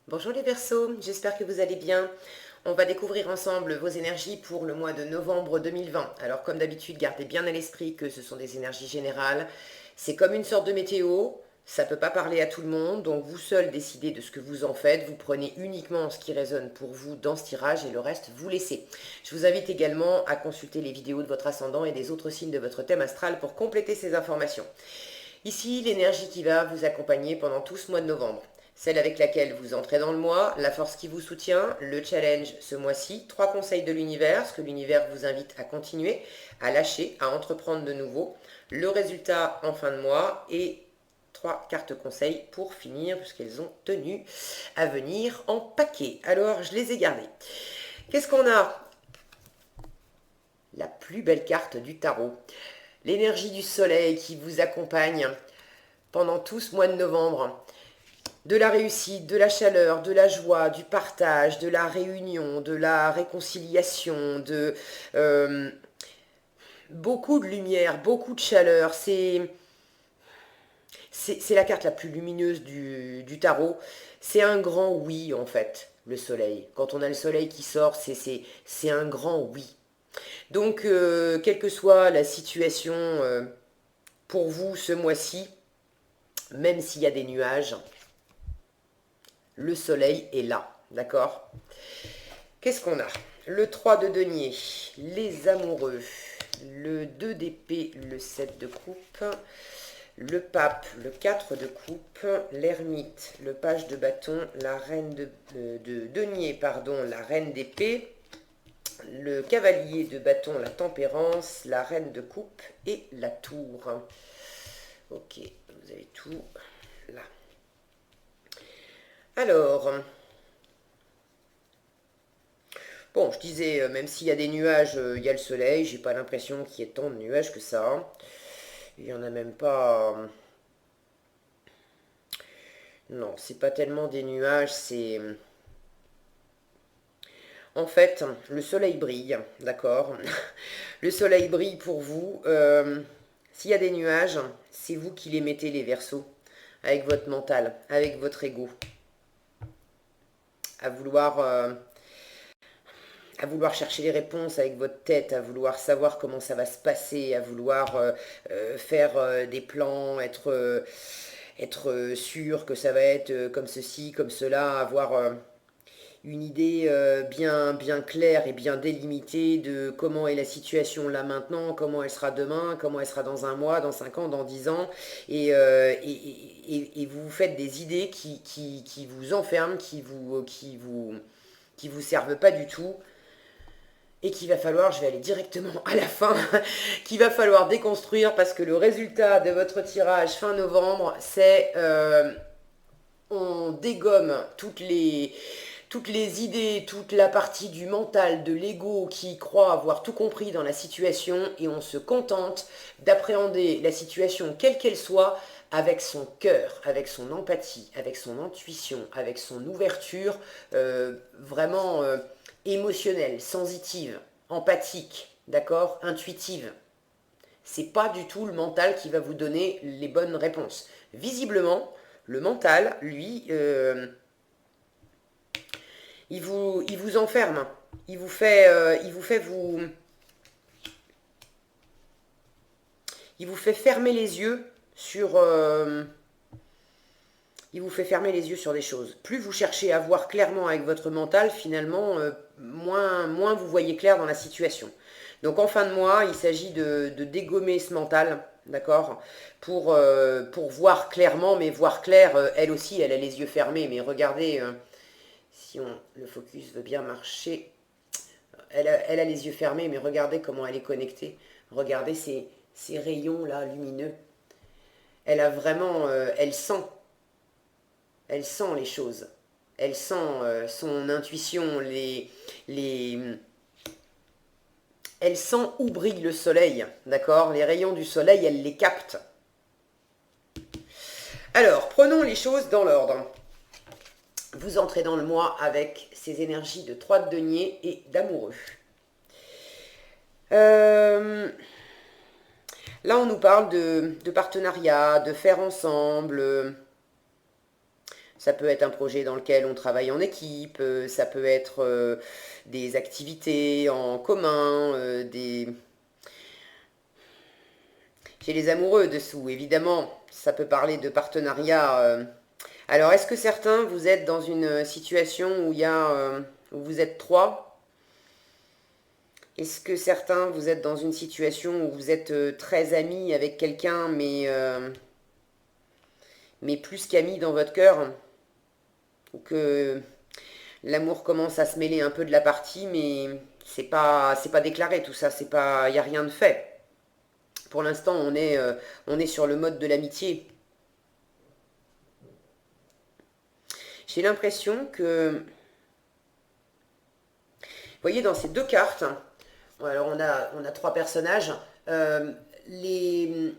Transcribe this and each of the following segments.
Bonjour les Verseaux, j'espère que vous allez bien. On va découvrir ensemble vos énergies pour le mois de novembre 2020. Alors comme d'habitude, gardez bien à l'esprit que ce sont des énergies générales. C'est comme une sorte de météo, ça ne peut pas parler à tout le monde, donc vous seul décidez de ce que vous en faites. Vous prenez uniquement ce qui résonne pour vous dans ce tirage et le reste vous laissez. Je vous invite également à consulter les vidéos de votre ascendant et des autres signes de votre thème astral pour compléter ces informations. Ici, l'énergie qui va vous accompagner pendant tout ce mois de novembre. Celle avec laquelle vous entrez dans le mois, la force qui vous soutient, le challenge ce mois-ci, 3 conseils de l'univers, ce que l'univers vous invite à continuer, à lâcher, à entreprendre de nouveau, le résultat en fin de mois et 3 cartes conseils pour finir, puisqu'elles ont tenu à venir en paquet. Alors, je les ai gardées. Qu'est-ce qu'on a? La plus belle carte du tarot. L'énergie du soleil qui vous accompagne pendant tout ce mois de novembre. De la réussite, de la chaleur, de la joie, du partage, de la réunion, de la réconciliation, de beaucoup de lumière, beaucoup de chaleur. C'est la carte la plus lumineuse du tarot. C'est un grand oui en fait, le soleil. Quand on a le soleil qui sort, c'est un grand oui. Donc, quelle que soit la situation pour vous ce mois-ci, même s'il y a des nuages, le soleil est là, d'accord? Qu'est-ce qu'on a? Le 3 de denier, les amoureux, le 2 d'épée, le 7 de coupe, le pape, le 4 de coupe, l'ermite, le page de bâton, la reine de denier, pardon, la reine d'épée, le cavalier de bâton, la tempérance, la reine de coupe et la tour. Ok, vous avez tout là. Alors, bon, je disais, même s'il y a des nuages, il y a le soleil. J'ai pas l'impression qu'il y ait tant de nuages que ça. Il y en a même pas. Non, c'est pas tellement des nuages, c'est. En fait, le soleil brille, d'accord? Le soleil brille pour vous. S'il y a des nuages, c'est vous qui les mettez, les Verseaux, avec votre mental, avec votre ego, à vouloir chercher les réponses avec votre tête, à vouloir savoir comment ça va se passer, à vouloir faire des plans, être sûr que ça va être comme ceci, comme cela, avoir une idée bien claire et bien délimitée de comment est la situation là maintenant, comment elle sera demain, comment elle sera dans un mois, dans 5 ans, dans 10 ans, et vous vous faites des idées qui vous enferment, qui vous servent pas du tout, et qu'il va falloir, je vais aller directement à la fin, qu'il va falloir déconstruire parce que le résultat de votre tirage fin novembre, c'est on dégomme toutes les idées, toute la partie du mental, de l'ego qui croit avoir tout compris dans la situation et on se contente d'appréhender la situation quelle qu'elle soit avec son cœur, avec son empathie, avec son intuition, avec son ouverture vraiment émotionnelle, sensitive, empathique, d'accord, intuitive. C'est pas du tout le mental qui va vous donner les bonnes réponses. Visiblement, le mental, lui, il vous enferme. Il vous fait fermer les yeux sur. Il vous fait fermer les yeux sur des choses. Plus vous cherchez à voir clairement avec votre mental, finalement, moins vous voyez clair dans la situation. Donc en fin de mois, il s'agit de dégommer ce mental, d'accord, pour voir clairement, mais voir clair, elle aussi, elle a les yeux fermés, mais regardez, si le focus veut bien marcher, elle a les yeux fermés, mais regardez comment elle est connectée. Regardez ces rayons-là lumineux. Elle a vraiment, elle sent les choses. Elle sent son intuition, les, elle sent où brille le soleil, d'accord? Les rayons du soleil, elle les capte. Alors, prenons les choses dans l'ordre. Vous entrez dans le mois avec ces énergies de 3 de denier et d'amoureux. Là, on nous parle de partenariat, de faire ensemble. Ça peut être un projet dans lequel on travaille en équipe, ça peut être des activités en commun, J'ai les amoureux dessous, évidemment, ça peut parler de partenariat. Alors, est-ce que certains, vous êtes dans une situation où où vous êtes trois? Est-ce que certains, vous êtes dans une situation où vous êtes très amis avec quelqu'un, mais plus qu'amis dans votre cœur? Ou que l'amour commence à se mêler un peu de la partie, mais c'est pas déclaré tout ça, c'est pas, y a rien de fait. Pour l'instant, on est sur le mode de l'amitié. J'ai l'impression que, vous voyez, dans ces deux cartes, alors on a trois personnages. euh, les,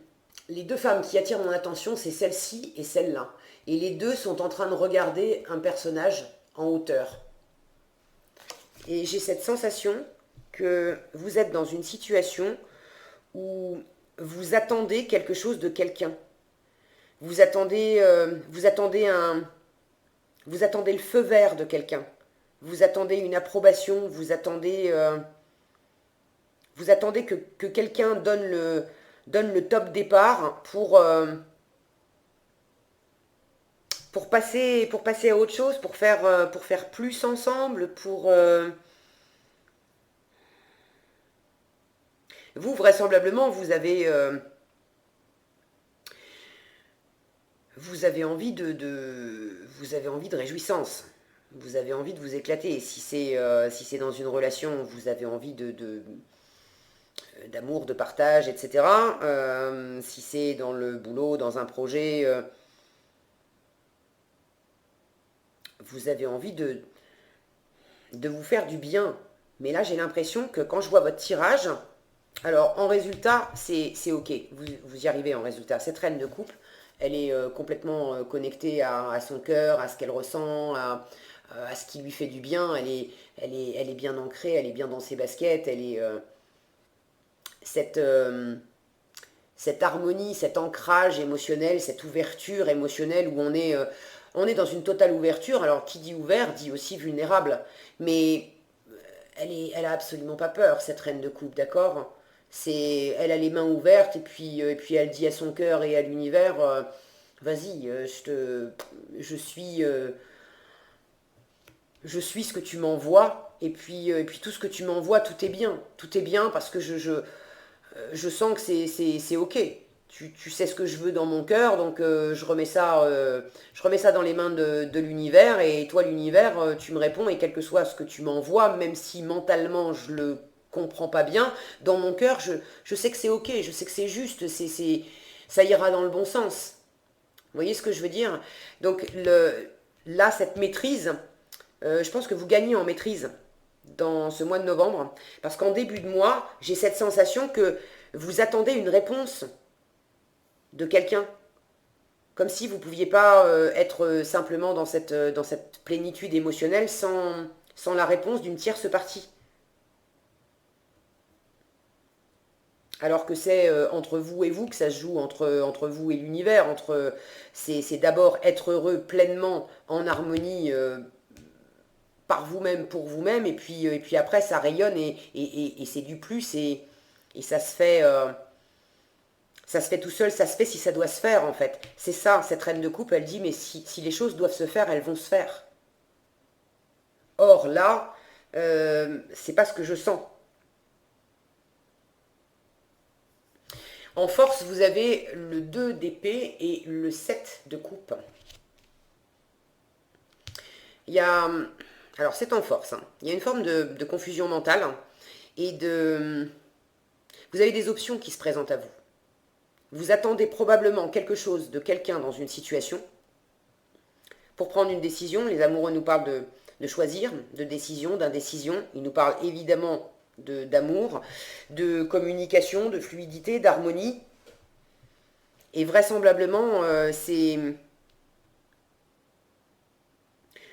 les deux femmes qui attirent mon attention, c'est celle-ci et celle-là. Et les deux sont en train de regarder un personnage en hauteur. Et j'ai cette sensation que vous êtes dans une situation où vous attendez quelque chose de quelqu'un. Vous attendez vous attendez le feu vert de quelqu'un. Vous attendez une approbation. Vous attendez que quelqu'un donne le top départ pour passer à autre chose, pour faire plus ensemble, vous, vraisemblablement, vous avez envie vous avez envie de réjouissance. Vous avez envie de vous éclater. Si c'est dans une relation, vous avez envie d'amour, de partage, etc. Si c'est dans le boulot, dans un projet, vous avez envie de vous faire du bien. Mais là, j'ai l'impression que quand je vois votre tirage, alors en résultat, c'est ok. Vous y arrivez en résultat. Cette reine de coupe, elle est complètement connectée à son cœur, à ce qu'elle ressent, à ce qui lui fait du bien. Elle est bien ancrée, elle est bien dans ses baskets. Cette, euh, cette harmonie, cet ancrage émotionnel, cette ouverture émotionnelle où on est dans une totale ouverture. Alors qui dit ouvert dit aussi vulnérable. Mais elle a absolument pas peur, cette reine de coupe, d'accord? Elle a les mains ouvertes et puis elle dit à son cœur et à l'univers, vas-y, je suis ce que tu m'envoies et puis tout ce que tu m'envoies, tout est bien parce que je sens que c'est ok. Tu sais ce que je veux dans mon cœur, donc je remets ça dans les mains de l'univers, et toi l'univers, tu me réponds, et quel que soit ce que tu m'envoies, même si mentalement je le comprends pas bien, dans mon cœur, je sais que c'est ok, je sais que c'est juste, ça ira dans le bon sens. Vous voyez ce que je veux dire? Donc là, cette maîtrise, je pense que vous gagnez en maîtrise dans ce mois de novembre, parce qu'en début de mois, j'ai cette sensation que vous attendez une réponse de quelqu'un, comme si vous ne pouviez pas être simplement dans cette plénitude émotionnelle sans la réponse d'une tierce partie. Alors que c'est entre vous et vous que ça se joue, entre vous et l'univers. C'est d'abord être heureux pleinement en harmonie par vous-même, pour vous-même, et puis après ça rayonne et c'est du plus, et ça se fait tout seul, ça se fait si ça doit se faire en fait. C'est ça, cette reine de coupe, elle dit, mais si les choses doivent se faire, elles vont se faire. Or là, c'est pas ce que je sens. En force, vous avez le 2 d'épée et le 7 de coupe. Il y a... Alors c'est en force, hein. Il y a une forme de confusion mentale, hein, et de... Vous avez des options qui se présentent à vous. Vous attendez probablement quelque chose de quelqu'un dans une situation. Pour prendre une décision, les amoureux nous parlent de choisir, de décision, d'indécision. Ils nous parlent évidemment d'amour, de communication, de fluidité, d'harmonie. Et vraisemblablement, c'est...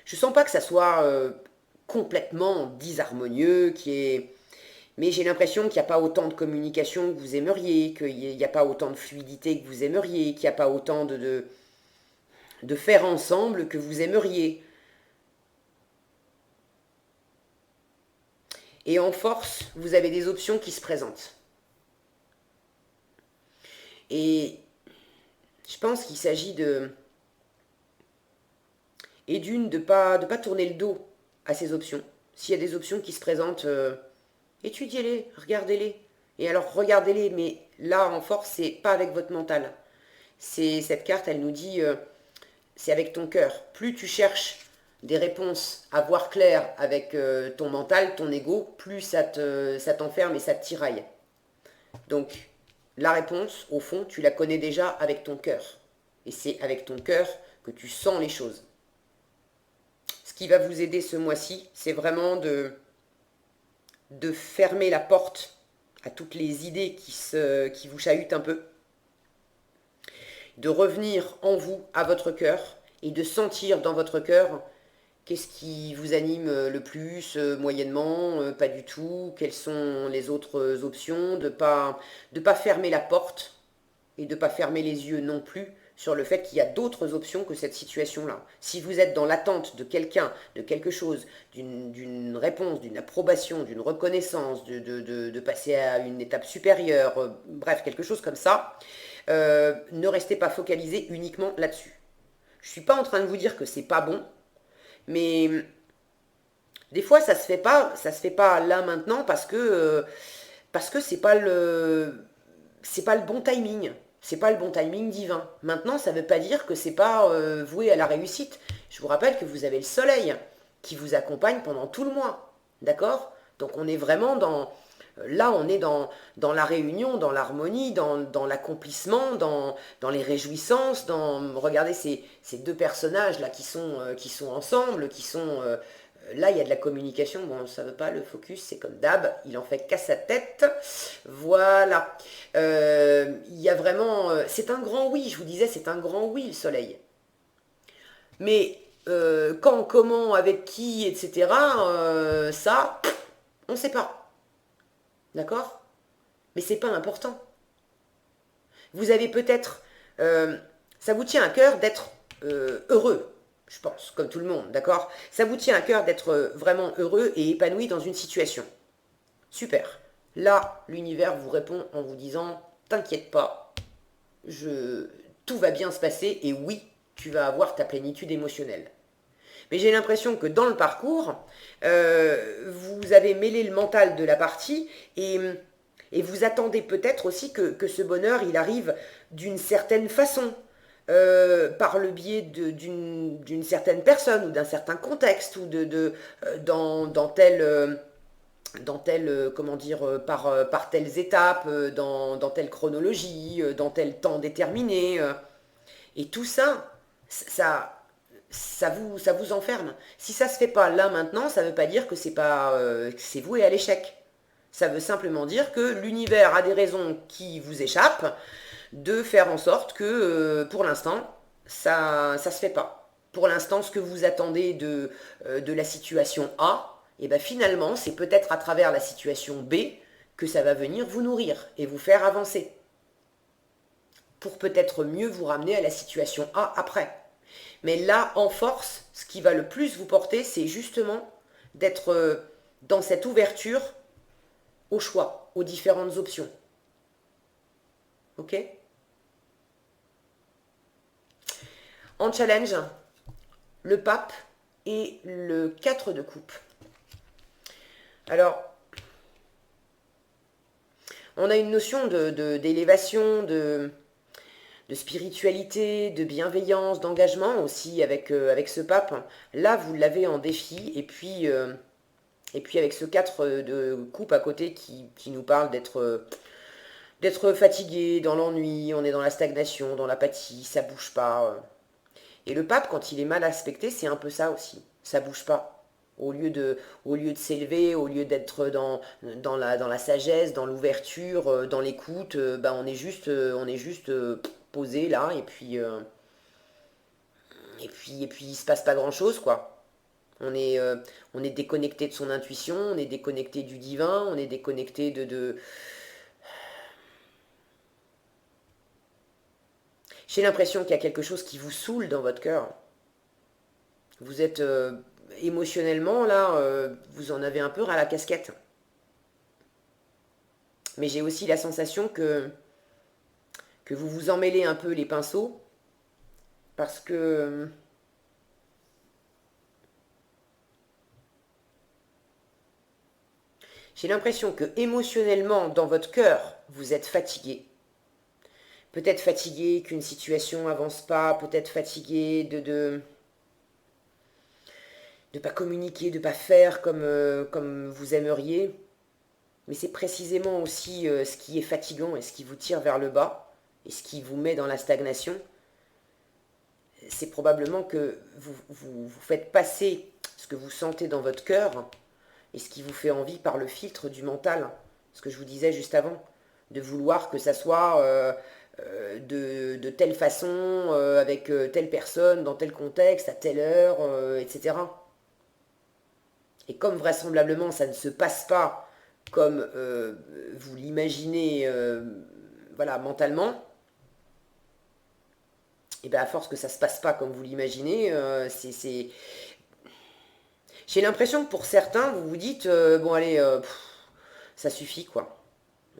Je sens pas que ça soit complètement disharmonieux, mais j'ai l'impression qu'il n'y a pas autant de communication que vous aimeriez, qu'il n'y a pas autant de fluidité que vous aimeriez, qu'il n'y a pas autant de faire ensemble que vous aimeriez. Et en force, vous avez des options qui se présentent. Et je pense qu'il s'agit de... Et d'une, de pas tourner le dos à ces options. S'il y a des options qui se présentent, étudiez-les, regardez-les. Et alors, regardez-les, mais là, en force, c'est pas avec votre mental. Cette carte, elle nous dit, c'est avec ton cœur. Plus tu cherches des réponses à voir clair avec ton mental, ton ego, plus ça t'enferme et ça te tiraille. Donc, la réponse, au fond, tu la connais déjà avec ton cœur. Et c'est avec ton cœur que tu sens les choses. Ce qui va vous aider ce mois-ci, c'est vraiment de fermer la porte à toutes les idées qui vous chahutent un peu, de revenir en vous, à votre cœur, et de sentir dans votre cœur qu'est-ce qui vous anime le plus, moyennement, pas du tout, quelles sont les autres options, de pas fermer la porte et de pas fermer les yeux non plus sur le fait qu'il y a d'autres options que cette situation-là. Si vous êtes dans l'attente de quelqu'un, de quelque chose, d'une réponse, d'une approbation, d'une reconnaissance, de passer à une étape supérieure, bref, quelque chose comme ça, ne restez pas focalisé uniquement là-dessus. Je ne suis pas en train de vous dire que c'est pas bon, mais des fois ça se fait pas là maintenant parce que c'est pas le bon timing. C'est pas le bon timing divin. Maintenant, ça ne veut pas dire que c'est pas voué à la réussite. Je vous rappelle que vous avez le soleil qui vous accompagne pendant tout le mois. D'accord? Donc on est vraiment là, on est dans la réunion, dans l'harmonie, dans l'accomplissement, dans les réjouissances, regardez ces deux personnages là qui sont ensemble, là, il y a de la communication. Bon, ça ne veut pas, le focus, c'est comme d'hab, il en fait qu'à sa tête. Voilà. Il y a vraiment... c'est un grand oui, je vous disais, c'est un grand oui, le soleil. Mais quand, comment, avec qui, etc., ça, on ne sait pas. D'accord? Mais c'est pas important. Vous avez peut-être... ça vous tient à cœur d'être heureux. Je pense, comme tout le monde, d'accord? Ça vous tient à cœur d'être vraiment heureux et épanoui dans une situation. Super. Là, l'univers vous répond en vous disant, t'inquiète pas, tout va bien se passer et oui, tu vas avoir ta plénitude émotionnelle. Mais j'ai l'impression que dans le parcours, vous avez mêlé le mental de la partie et vous attendez peut-être aussi que ce bonheur, il arrive d'une certaine façon. Par le biais d'une certaine personne ou d'un certain contexte ou dans tel comment dire, par telles étapes, dans telle chronologie, dans tel temps déterminé. Et tout ça, ça vous enferme. Si ça se fait pas là maintenant, ça veut pas dire que que c'est voué à l'échec. Ça veut simplement dire que l'univers a des raisons qui vous échappent, de faire en sorte que pour l'instant, ça se fait pas. Pour l'instant, ce que vous attendez de la situation A, et ben finalement, c'est peut-être à travers la situation B que ça va venir vous nourrir et vous faire avancer. Pour peut-être mieux vous ramener à la situation A après. Mais là, en force, ce qui va le plus vous porter, c'est justement d'être dans cette ouverture au choix, aux différentes options. Ok? En challenge, le pape et le 4 de coupe. Alors, on a une notion d'élévation, de spiritualité, de bienveillance, d'engagement aussi avec ce pape. Là, vous l'avez en défi. Et puis avec ce 4 de coupe à côté qui nous parle d'être fatigué, dans l'ennui, on est dans la stagnation, dans l'apathie, ça bouge pas. Et le pape, quand il est mal aspecté, c'est un peu ça aussi. Ça bouge pas. Au lieu de s'élever, au lieu d'être dans la sagesse, dans l'ouverture, dans l'écoute, on est juste posé là, et puis il se passe pas grand-chose, quoi. On est déconnecté de son intuition, on est déconnecté du divin, on est déconnecté J'ai l'impression qu'il y a quelque chose qui vous saoule dans votre cœur. Vous êtes émotionnellement, là, vous en avez un peu ras la casquette. Mais j'ai aussi la sensation que vous vous emmêlez un peu les pinceaux parce que j'ai l'impression que émotionnellement, dans votre cœur, vous êtes fatigué. Peut-être fatigué qu'une situation avance pas, peut-être fatigué de pas communiquer, de pas faire comme vous aimeriez. Mais c'est précisément aussi ce qui est fatigant et ce qui vous tire vers le bas et ce qui vous met dans la stagnation. C'est probablement que vous faites passer ce que vous sentez dans votre cœur et ce qui vous fait envie par le filtre du mental. Ce que je vous disais juste avant, de vouloir que ça soit de telle façon, avec telle personne, dans tel contexte, à telle heure, etc. Et comme vraisemblablement ça ne se passe pas comme vous l'imaginez voilà, mentalement, et bien à force que ça ne se passe pas comme vous l'imaginez, j'ai l'impression que pour certains, vous vous dites, bon allez, ça suffit quoi.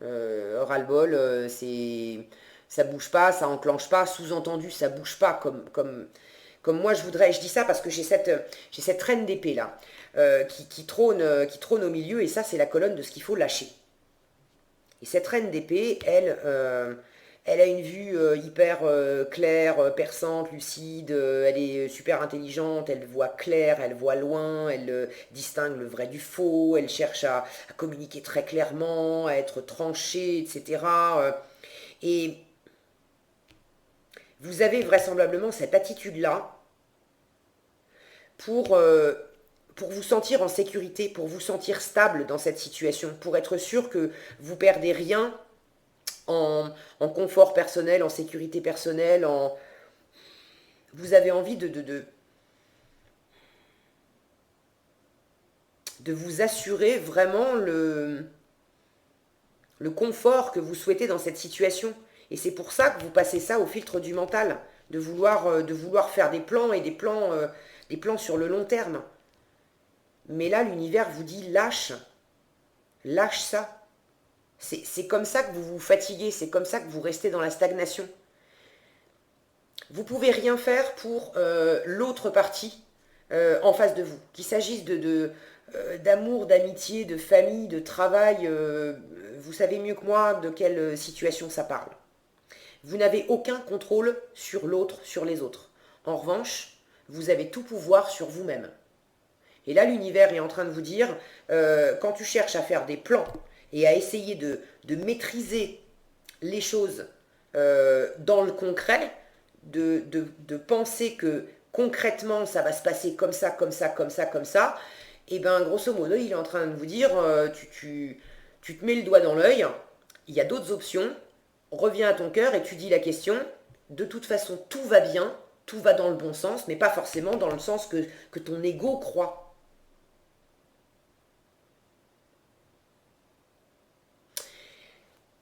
Ras-le-bol, ça bouge pas, ça enclenche pas, sous-entendu, ça bouge pas comme moi je voudrais. Je dis ça parce que j'ai cette reine d'épée là, qui trône au milieu, et ça c'est la colonne de ce qu'il faut lâcher. Et cette reine d'épée, elle a une vue hyper claire, perçante, lucide, elle est super intelligente, elle voit clair, elle voit loin, elle distingue le vrai du faux, elle cherche à communiquer très clairement, à être tranchée, etc. Et vous avez vraisemblablement cette attitude-là pour, euh, pour vous sentir en sécurité, pour vous sentir stable dans cette situation, pour être sûr que vous perdez rien en confort personnel, en sécurité personnelle, vous avez envie de vous assurer vraiment le confort que vous souhaitez dans cette situation. Et c'est pour ça que vous passez ça au filtre du mental, de vouloir faire des plans et des plans sur le long terme. Mais là, l'univers vous dit lâche ça. C'est comme ça que vous vous fatiguez, c'est comme ça que vous restez dans la stagnation. Vous pouvez rien faire pour l'autre partie en face de vous. Qu'il s'agisse d'amour, d'amitié, de famille, de travail, vous savez mieux que moi de quelle situation ça parle. Vous n'avez aucun contrôle sur l'autre, sur les autres. En revanche, vous avez tout pouvoir sur vous-même. Et là, l'univers est en train de vous dire, quand tu cherches à faire des plans et à essayer de maîtriser les choses dans le concret, de penser que concrètement ça va se passer comme ça, comme ça, comme ça, comme ça, et bien grosso modo, il est en train de vous dire, tu te mets le doigt dans l'œil, il y a d'autres options, reviens à ton cœur et tu dis la question, de toute façon tout va bien, tout va dans le bon sens, mais pas forcément dans le sens que ton ego croit.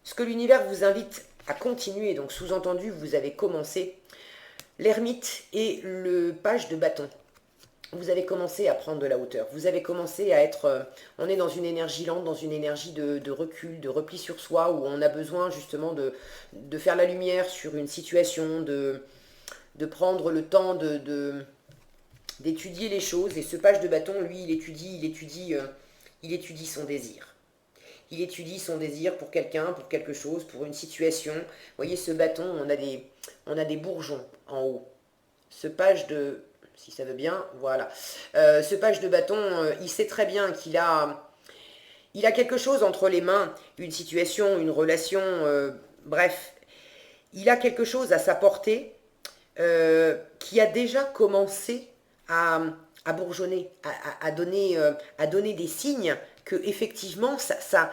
Ce que l'univers vous invite à continuer, donc sous-entendu, vous avez commencé l'ermite et le page de bâton. Vous avez commencé à prendre de la hauteur. Vous avez commencé à être... on est dans une énergie lente, dans une énergie de recul, de repli sur soi, où on a besoin justement de faire la lumière sur une situation, de prendre le temps d'étudier les choses. Et ce page de bâton, lui, il étudie son désir. Il étudie son désir pour quelqu'un, pour quelque chose, pour une situation. Vous voyez, ce bâton, on a des bourgeons en haut. Ce page de... si ça veut bien, voilà. Ce page de bâton, il sait très bien qu'il a quelque chose entre les mains, une situation, une relation, bref. Il a quelque chose à sa portée qui a déjà commencé à bourgeonner, à donner des signes que effectivement ça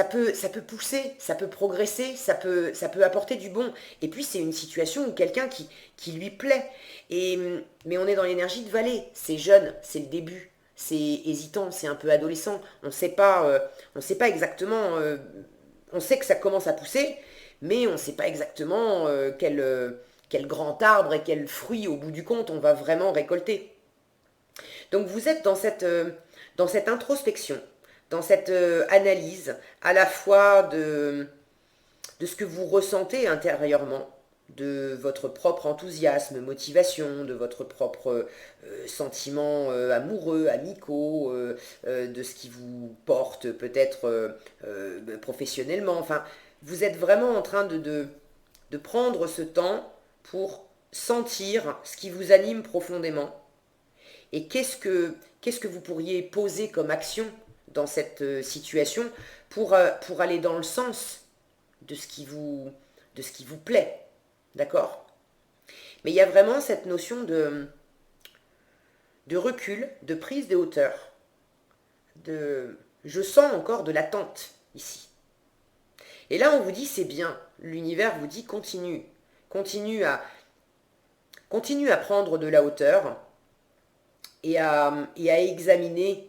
peut pousser, ça peut progresser, ça peut apporter du bon. Et puis c'est une situation où quelqu'un qui lui plaît. Mais on est dans l'énergie de Vallée, c'est jeune, c'est le début, c'est hésitant, c'est un peu adolescent. On sait pas exactement, on sait que ça commence à pousser, mais on ne sait pas exactement quel grand arbre et quel fruit au bout du compte on va vraiment récolter. Donc vous êtes dans cette introspection, dans cette analyse à la fois de ce que vous ressentez intérieurement, de votre propre enthousiasme, motivation, de votre propre sentiment amoureux, amicaux, de ce qui vous porte peut-être professionnellement. Enfin, vous êtes vraiment en train de prendre ce temps pour sentir ce qui vous anime profondément et qu'est-ce que vous pourriez poser comme action dans cette situation pour aller dans le sens de ce qui vous plaît. D'accord? Mais il y a vraiment cette notion de recul, de prise de hauteur. Je sens encore de l'attente ici. Et là, on vous dit, c'est bien. L'univers vous dit, continue. Continue à prendre de la hauteur et à examiner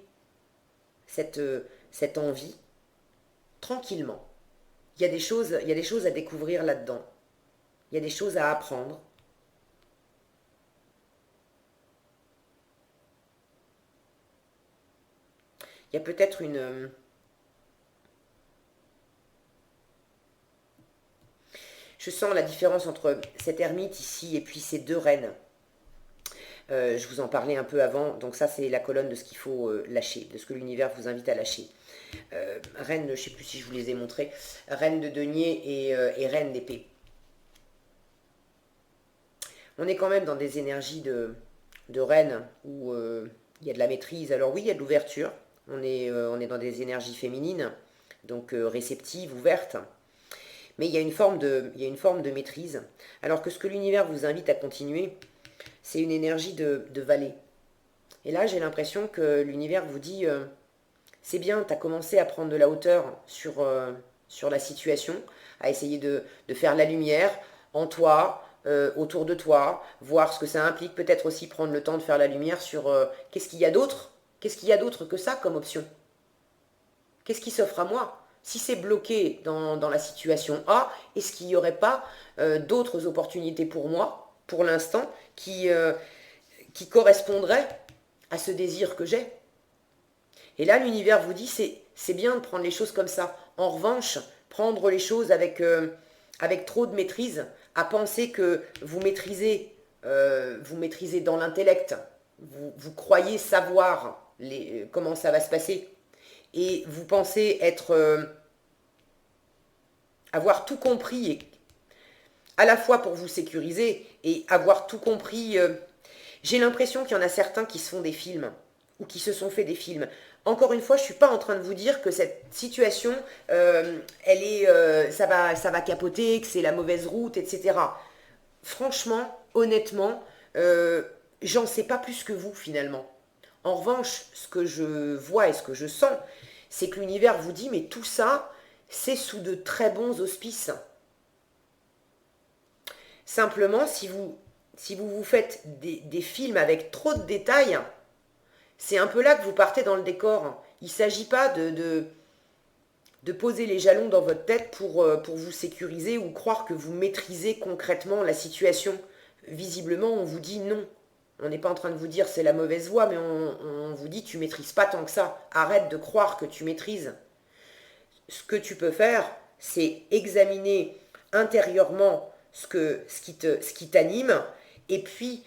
cette envie tranquillement. Il y a des choses à découvrir là-dedans. Il y a des choses à apprendre. Il y a peut-être je sens la différence entre cette ermite ici et puis ces deux reines. Je vous en parlais un peu avant, donc ça c'est la colonne de ce qu'il faut lâcher, de ce que l'univers vous invite à lâcher. Reine, je ne sais plus si je vous les ai montrés, reine de denier et reine d'épée. On est quand même dans des énergies de reine où il y a de la maîtrise. Alors oui, il y a de l'ouverture, on est dans des énergies féminines, donc réceptives, ouvertes. Mais il y a une forme de maîtrise. Alors que ce que l'univers vous invite à continuer, c'est une énergie de valet. Et là, j'ai l'impression que l'univers vous dit, c'est bien, tu as commencé à prendre de la hauteur sur la situation, à essayer de faire la lumière en toi, autour de toi, voir ce que ça implique, peut-être aussi prendre le temps de faire la lumière sur qu'est-ce qu'il y a d'autre, qu'est-ce qu'il y a d'autre que ça comme option. Qu'est-ce qui s'offre à moi? Si c'est bloqué dans la situation A, est-ce qu'il n'y aurait pas d'autres opportunités pour moi, pour l'instant, qui correspondraient à ce désir que j'ai? Et là, l'univers vous dit, c'est bien de prendre les choses comme ça. En revanche, prendre les choses avec trop de maîtrise, à penser que vous maîtrisez dans l'intellect, vous croyez savoir comment ça va se passer, et vous pensez avoir tout compris, et à la fois pour vous sécuriser et avoir tout compris. J'ai l'impression qu'il y en a certains qui se font des films, ou qui se sont fait des films. Encore une fois, je ne suis pas en train de vous dire que cette situation, ça va capoter, que c'est la mauvaise route, etc. Franchement, honnêtement, j'en sais pas plus que vous finalement. En revanche, ce que je vois et ce que je sens, c'est que l'univers vous dit, mais tout ça, c'est sous de très bons auspices. Simplement, si vous faites des films avec trop de détails, c'est un peu là que vous partez dans le décor. Il ne s'agit pas de poser les jalons dans votre tête pour vous sécuriser ou croire que vous maîtrisez concrètement la situation. Visiblement, on vous dit non. On n'est pas en train de vous dire c'est la mauvaise voie, mais on vous dit tu maîtrises pas tant que ça. Arrête de croire que tu maîtrises. Ce que tu peux faire, c'est examiner intérieurement ce qui t'anime, et puis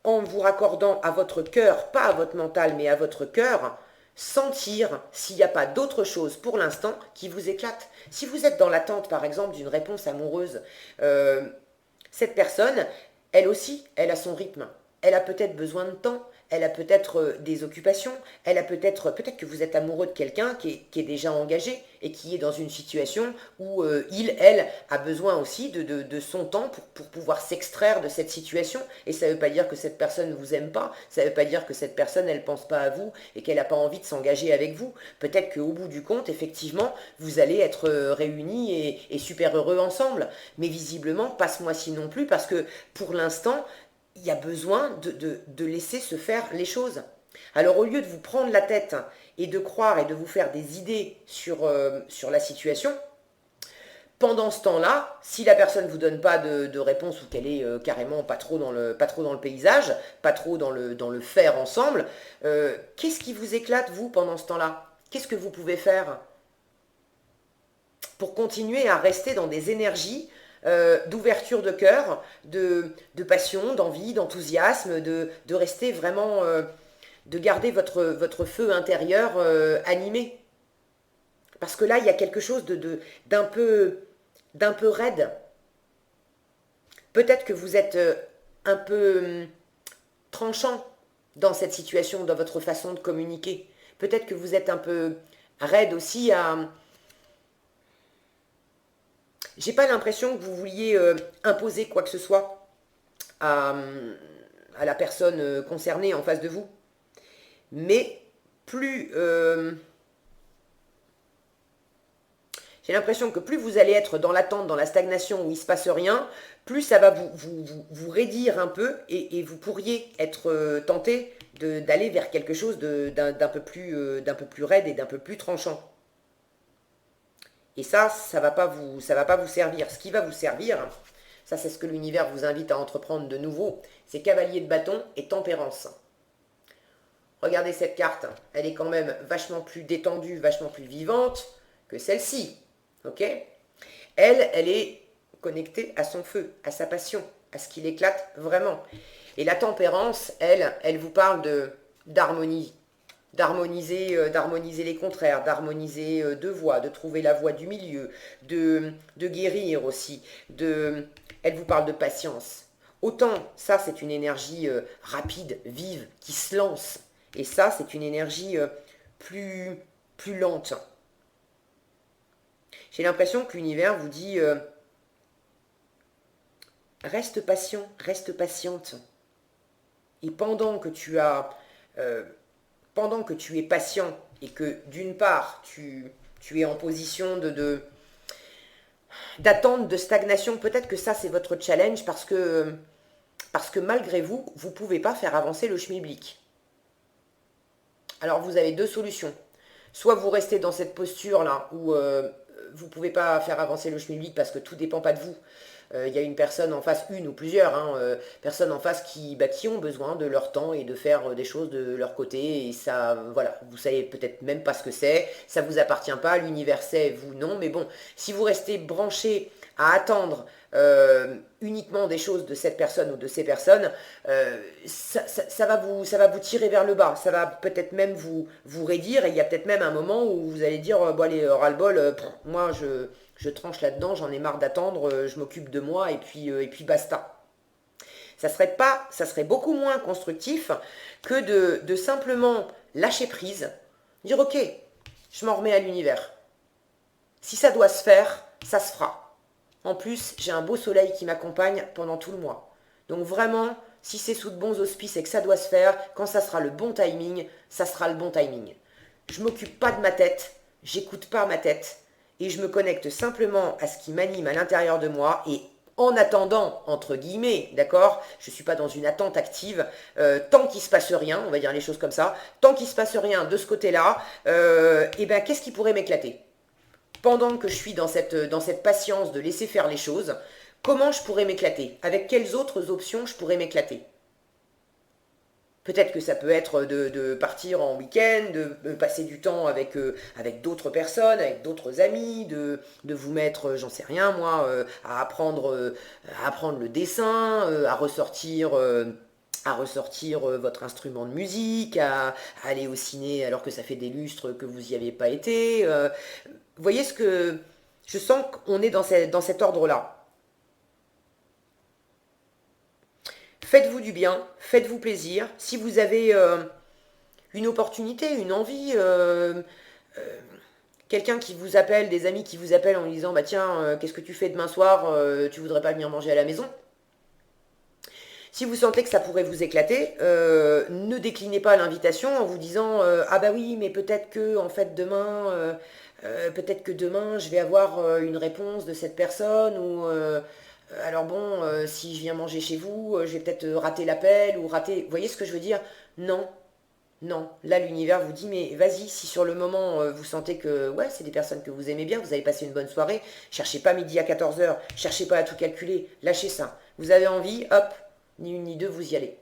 en vous raccordant à votre cœur, pas à votre mental, mais à votre cœur, sentir s'il n'y a pas d'autre chose pour l'instant qui vous éclate. Si vous êtes dans l'attente, par exemple, d'une réponse amoureuse, cette personne, elle aussi, elle a son rythme. Elle a peut-être besoin de temps, elle a peut-être des occupations, elle a peut-être que vous êtes amoureux de quelqu'un qui est déjà engagé et qui est dans une situation où elle a besoin aussi de son temps pour pouvoir s'extraire de cette situation. Et ça ne veut pas dire que cette personne ne vous aime pas, ça ne veut pas dire que cette personne, elle ne pense pas à vous et qu'elle n'a pas envie de s'engager avec vous. Peut-être qu'au bout du compte, effectivement, vous allez être réunis et super heureux ensemble. Mais visiblement, pas ce mois-ci non plus, parce que pour l'instant, il y a besoin de laisser se faire les choses. Alors au lieu de vous prendre la tête et de croire et de vous faire des idées sur la situation, Pendant ce temps-là, si la personne ne vous donne pas de réponse ou qu'elle est carrément pas trop dans le paysage, pas trop dans le faire ensemble, qu'est-ce qui vous éclate, vous, pendant ce temps-là? Qu'est-ce que vous pouvez faire pour continuer à rester dans des énergies d'ouverture de cœur, de passion, d'envie, d'enthousiasme, de rester vraiment, de garder votre feu intérieur animé? Parce que là, il y a quelque chose d'un peu raide. Peut-être que vous êtes un peu tranchant dans cette situation, dans votre façon de communiquer. Peut-être que vous êtes un peu raide aussi à... J'ai pas l'impression que vous vouliez imposer quoi que ce soit à, à la personne concernée en face de vous. Mais plus... j'ai l'impression que plus vous allez être dans l'attente, dans la stagnation où il ne se passe rien, plus ça va vous raidir un peu et vous pourriez être tenté d'aller vers quelque chose d'un peu plus raide et d'un peu plus tranchant. Et ça va pas vous servir. Ce qui va vous servir, ça c'est ce que l'univers vous invite à entreprendre de nouveau, c'est cavalier de bâton et tempérance. Regardez cette carte, elle est quand même vachement plus détendue, vachement plus vivante que celle-ci. Ok? Elle est connectée à son feu, à sa passion, à ce qui l'éclate vraiment. Et la tempérance, elle vous parle d'harmonie, d'harmoniser les contraires, d'harmoniser deux voies, de trouver la voie du milieu, de guérir aussi. Elle vous parle de patience. Autant ça, c'est une énergie rapide, vive, qui se lance. Et ça, c'est une énergie plus lente. J'ai l'impression que l'univers vous dit reste patient, reste patiente. Et pendant que tu es patient et que d'une part tu es en position d'attente, de stagnation, peut-être que ça c'est votre challenge parce que malgré vous, vous ne pouvez pas faire avancer le schmilblick. Alors vous avez deux solutions. Soit vous restez dans cette posture-là où vous ne pouvez pas faire avancer le schmilblick parce que tout ne dépend pas de vous. Il y a une personne en face, une ou plusieurs, personnes en face qui ont besoin de leur temps et de faire des choses de leur côté. Et ça, voilà, vous savez peut-être même pas ce que c'est, ça vous appartient pas, l'univers sait, vous non. Mais bon, si vous restez branché à attendre uniquement des choses de cette personne ou de ces personnes, ça va vous tirer vers le bas, ça va peut-être même vous raidir, et il y a peut-être même un moment où vous allez dire, bon allez, ras-le-bol, moi je tranche là-dedans, j'en ai marre d'attendre, je m'occupe de moi, et puis basta. Ça serait beaucoup moins constructif que de simplement lâcher prise, dire ok, je m'en remets à l'univers. Si ça doit se faire, ça se fera. En plus, j'ai un beau soleil qui m'accompagne pendant tout le mois. Donc vraiment, si c'est sous de bons auspices et que ça doit se faire, quand ça sera le bon timing, ça sera le bon timing. Je m'occupe pas de ma tête, j'écoute pas ma tête, et je me connecte simplement à ce qui m'anime à l'intérieur de moi, et en attendant, entre guillemets, d'accord, je ne suis pas dans une attente active, tant qu'il ne se passe rien, on va dire les choses comme ça, tant qu'il ne se passe rien de ce côté-là, et ben qu'est-ce qui pourrait m'éclater? Pendant que je suis dans cette patience de laisser faire les choses, comment je pourrais m'éclater? Avec quelles autres options je pourrais m'éclater? Peut-être que ça peut être de partir en week-end, de passer du temps avec d'autres personnes, avec d'autres amis, de vous mettre, j'en sais rien moi, à apprendre le dessin, à ressortir votre instrument de musique, à aller au ciné alors que ça fait des lustres que vous n'y avez pas été. Vous voyez ce que... Je sens qu'on est dans cet ordre-là. Faites-vous du bien, faites-vous plaisir. Si vous avez une opportunité, une envie, quelqu'un qui vous appelle, des amis qui vous appellent en disant bah tiens, qu'est-ce que tu fais demain soir, tu voudrais pas venir manger à la maison? Si vous sentez que ça pourrait vous éclater, ne déclinez pas l'invitation en vous disant ah bah oui, mais peut-être que en fait peut-être que demain je vais avoir une réponse de cette personne ou alors bon, si je viens manger chez vous, je vais peut-être rater l'appel ou rater... Vous voyez ce que je veux dire? Non. Non, là l'univers vous dit mais vas-y, si sur le moment vous sentez que ouais, c'est des personnes que vous aimez bien, vous avez passé une bonne soirée, cherchez pas midi à 14 heures, cherchez pas à tout calculer, lâchez ça. Vous avez envie, hop, ni une ni deux, vous y allez.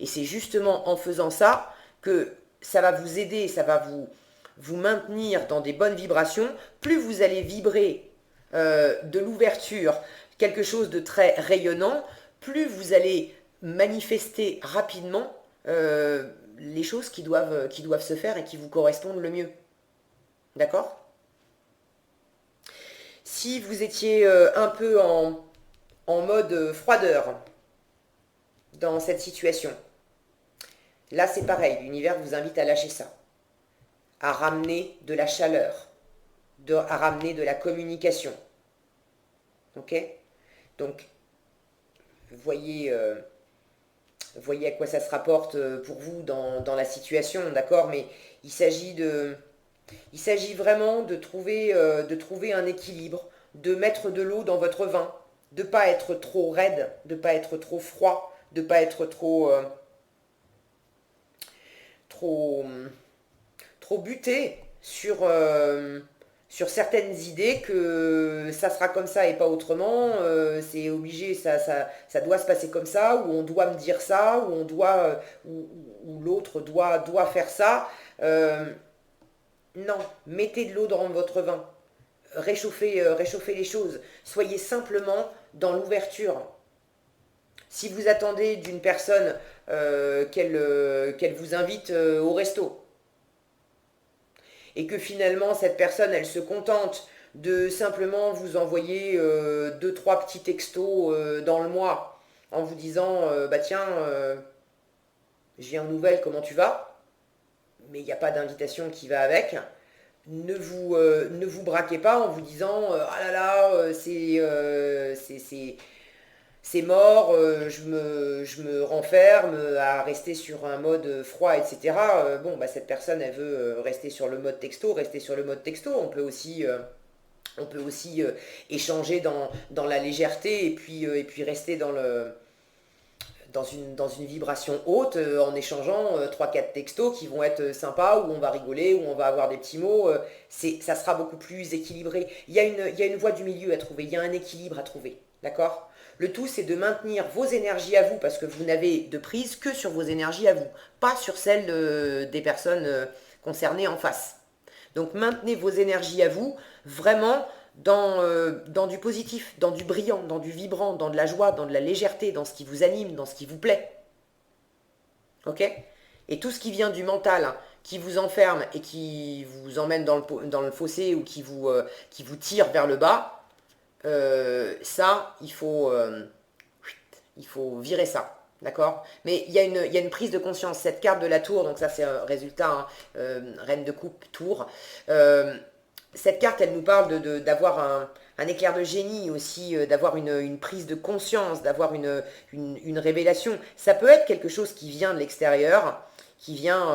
Et c'est justement en faisant ça que ça va vous aider, ça va vous maintenir dans des bonnes vibrations. Plus vous allez vibrer de l'ouverture, quelque chose de très rayonnant, plus vous allez manifester rapidement les choses qui doivent se faire et qui vous correspondent le mieux. D'accord? Si vous étiez un peu en mode froideur dans cette situation, là c'est pareil, l'univers vous invite à lâcher ça, à ramener de la chaleur, à ramener de la communication. Ok? Donc, voyez, voyez à quoi ça se rapporte pour vous dans la situation, d'accord? Mais il s'agit il s'agit vraiment de trouver un équilibre, de mettre de l'eau dans votre vin, de ne pas être trop raide, de ne pas être trop froid, de ne pas être trop, trop buté sur certaines idées que ça sera comme ça et pas autrement, c'est obligé, ça doit se passer comme ça, ou on doit me dire ça, ou on doit, ou l'autre doit faire ça. Non, mettez de l'eau dans votre vin, réchauffez les choses, soyez simplement dans l'ouverture. Si vous attendez d'une personne qu'elle vous invite au resto, et que finalement cette personne elle se contente de simplement vous envoyer deux trois petits textos dans le mois en vous disant bah tiens je viens aux nouvelles, comment tu vas, mais il n'y a pas d'invitation qui va avec. Ne vous braquez pas en vous disant ah là là c'est mort, je me renferme à rester sur un mode froid, etc. Bon, bah, cette personne, elle veut rester sur le mode texto, rester sur le mode texto. On peut aussi échanger dans la légèreté et puis rester dans une vibration haute en échangeant 3-4 textos qui vont être sympas, où on va rigoler, où on va avoir des petits mots. Ça sera beaucoup plus équilibré. Il y a une voie du milieu à trouver, il y a un équilibre à trouver. D'accord? Le tout, c'est de maintenir vos énergies à vous, parce que vous n'avez de prise que sur vos énergies à vous, pas sur celles des personnes concernées en face. Donc maintenez vos énergies à vous, vraiment dans du positif, dans du brillant, dans du vibrant, dans de la joie, dans de la légèreté, dans ce qui vous anime, dans ce qui vous plaît. Ok? Et tout ce qui vient du mental, hein, qui vous enferme et qui vous emmène dans le fossé ou qui vous tire vers le bas, ça, il faut virer ça. D'accord? Mais il y a une prise de conscience. Cette carte de la tour, donc ça c'est un résultat, hein, reine de coupe, tour. Cette carte, elle nous parle d'avoir un éclair de génie aussi, d'avoir une prise de conscience, d'avoir une révélation. Ça peut être quelque chose qui vient de l'extérieur, qui vient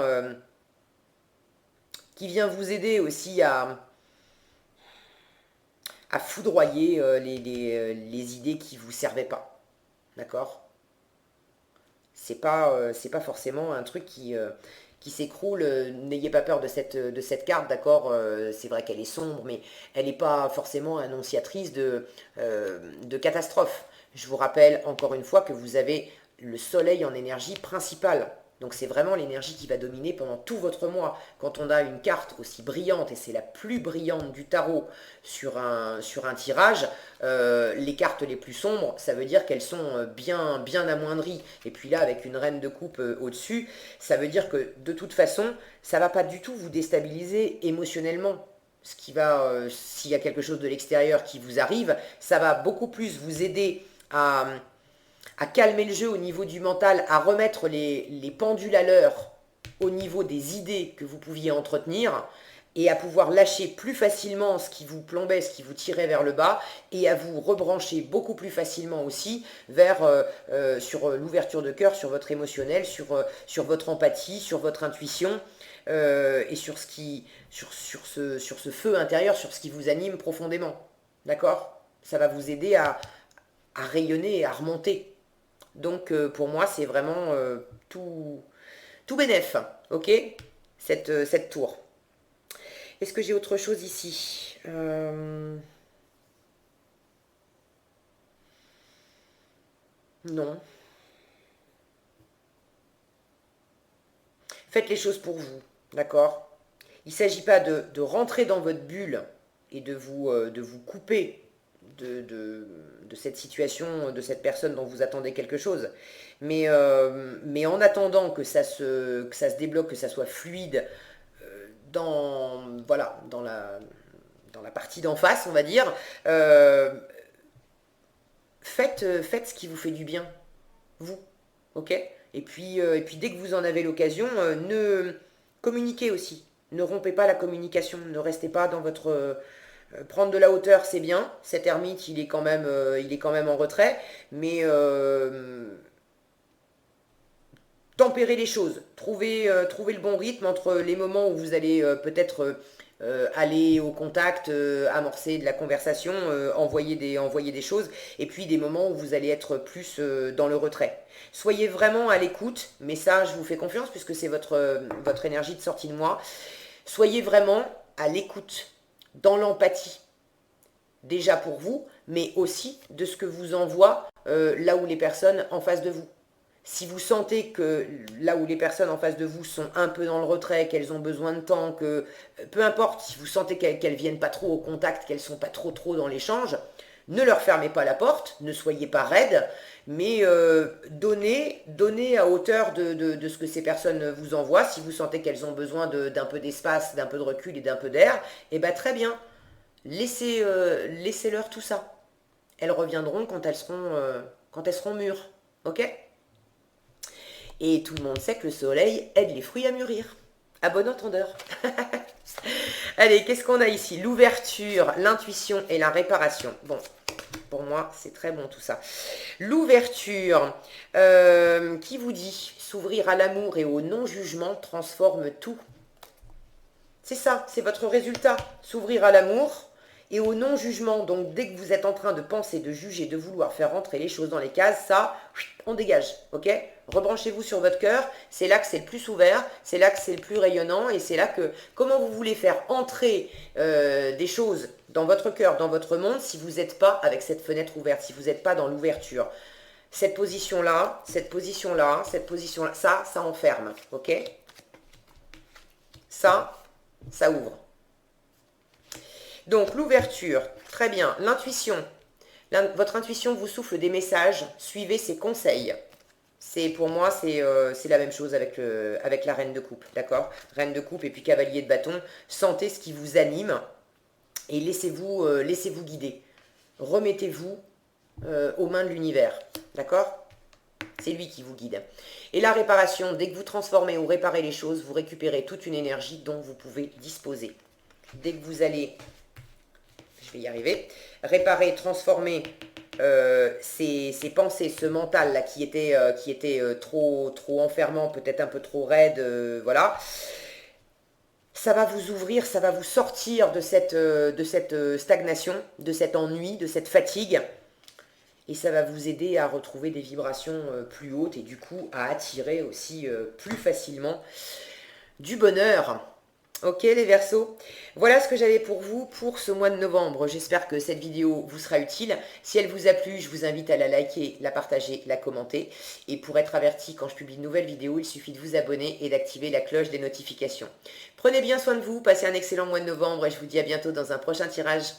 vous aider aussi à foudroyer les idées qui ne vous servaient pas. D'accord? C'est pas forcément un truc qui s'écroule. N'ayez pas peur de cette carte, d'accord? C'est vrai qu'elle est sombre, mais elle n'est pas forcément annonciatrice de catastrophe. Je vous rappelle encore une fois que vous avez le soleil en énergie principale. Donc c'est vraiment l'énergie qui va dominer pendant tout votre mois. Quand on a une carte aussi brillante, et c'est la plus brillante du tarot sur un tirage, les cartes les plus sombres, ça veut dire qu'elles sont bien amoindries. Et puis là, avec une reine de coupe au-dessus, ça veut dire que de toute façon, ça ne va pas du tout vous déstabiliser émotionnellement. Ce qui va, s'il y a quelque chose de l'extérieur qui vous arrive, ça va beaucoup plus vous aider à calmer le jeu au niveau du mental, à remettre les pendules à l'heure au niveau des idées que vous pouviez entretenir, et à pouvoir lâcher plus facilement ce qui vous plombait, ce qui vous tirait vers le bas, et à vous rebrancher beaucoup plus facilement aussi sur l'ouverture de cœur, sur votre émotionnel, sur votre empathie, sur votre intuition, et sur ce feu intérieur, sur ce qui vous anime profondément. D'accord? Ça va vous aider à rayonner et à remonter. Donc pour moi, c'est vraiment tout tout bénef, ok, cette tour. Est-ce que j'ai autre chose ici? Non. Faites les choses pour vous, d'accord? Il ne s'agit pas de rentrer dans votre bulle et de vous couper de cette situation, de cette personne dont vous attendez quelque chose. Mais en attendant que ça se débloque, que ça soit fluide voilà, dans la partie d'en face, on va dire, faites ce qui vous fait du bien, vous, ok? Et puis dès que vous en avez l'occasion, ne communiquez aussi. Ne rompez pas la communication, ne restez pas dans votre... prendre de la hauteur, c'est bien. Cet ermite, il est quand même en retrait. Mais tempérez les choses. Trouvez le bon rythme entre les moments où vous allez peut-être aller au contact, amorcer de la conversation, envoyer des choses, et puis des moments où vous allez être plus dans le retrait. Soyez vraiment à l'écoute, mais ça, je vous fais confiance puisque c'est votre énergie de sortie de moi. Soyez vraiment à l'écoute, dans l'empathie, déjà pour vous, mais aussi de ce que vous envoie là où les personnes en face de vous. Si vous sentez que là où les personnes en face de vous sont un peu dans le retrait, qu'elles ont besoin de temps, que peu importe, si vous sentez qu'elles viennent pas trop au contact, qu'elles sont pas trop dans l'échange, ne leur fermez pas la porte, ne soyez pas raide, mais donnez à hauteur de ce que ces personnes vous envoient. Si vous sentez qu'elles ont besoin d'un peu d'espace, d'un peu de recul et d'un peu d'air, eh bien très bien, laissez-leur tout ça. Elles reviendront quand elles seront mûres, ok? Et tout le monde sait que le soleil aide les fruits à mûrir. À bon entendeur. Allez, qu'est-ce qu'on a ici? L'ouverture, l'intuition et la réparation. Bon, pour moi, c'est très bon tout ça. L'ouverture, qui vous dit s'ouvrir à l'amour et au non-jugement transforme tout. C'est ça, c'est votre résultat. S'ouvrir à l'amour et au non-jugement. Donc, dès que vous êtes en train de penser, de juger, de vouloir faire rentrer les choses dans les cases, ça, on dégage, ok? Rebranchez-vous sur votre cœur, c'est là que c'est le plus ouvert, c'est là que c'est le plus rayonnant, et c'est là que, comment vous voulez faire entrer des choses dans votre cœur, dans votre monde, si vous n'êtes pas avec cette fenêtre ouverte, si vous n'êtes pas dans l'ouverture. Cette position-là, ça enferme, ok? Ça ouvre. Donc, l'ouverture, très bien. L'intuition. Votre intuition vous souffle des messages. Suivez ses conseils. Pour moi, c'est la même chose avec la reine de coupe. D'accord? Reine de coupe et puis cavalier de bâton. Sentez ce qui vous anime et laissez-vous guider. Remettez-vous aux mains de l'univers. D'accord? C'est lui qui vous guide. Et la réparation, dès que vous transformez ou réparez les choses, vous récupérez toute une énergie dont vous pouvez disposer. Dès que vous allez... je vais y arriver, réparer, transformer ces pensées, ce mental là qui était trop enfermant, peut-être un peu trop raide, voilà. Ça va vous ouvrir, ça va vous sortir de cette stagnation, de cet ennui, de cette fatigue. Et ça va vous aider à retrouver des vibrations plus hautes et du coup à attirer aussi plus facilement du bonheur. Ok les Verseaux, voilà ce que j'avais pour vous pour ce mois de novembre. J'espère que cette vidéo vous sera utile. Si elle vous a plu, je vous invite à la liker, la partager, la commenter. Et pour être averti quand je publie de nouvelles vidéos, il suffit de vous abonner et d'activer la cloche des notifications. Prenez bien soin de vous, passez un excellent mois de novembre et je vous dis à bientôt dans un prochain tirage.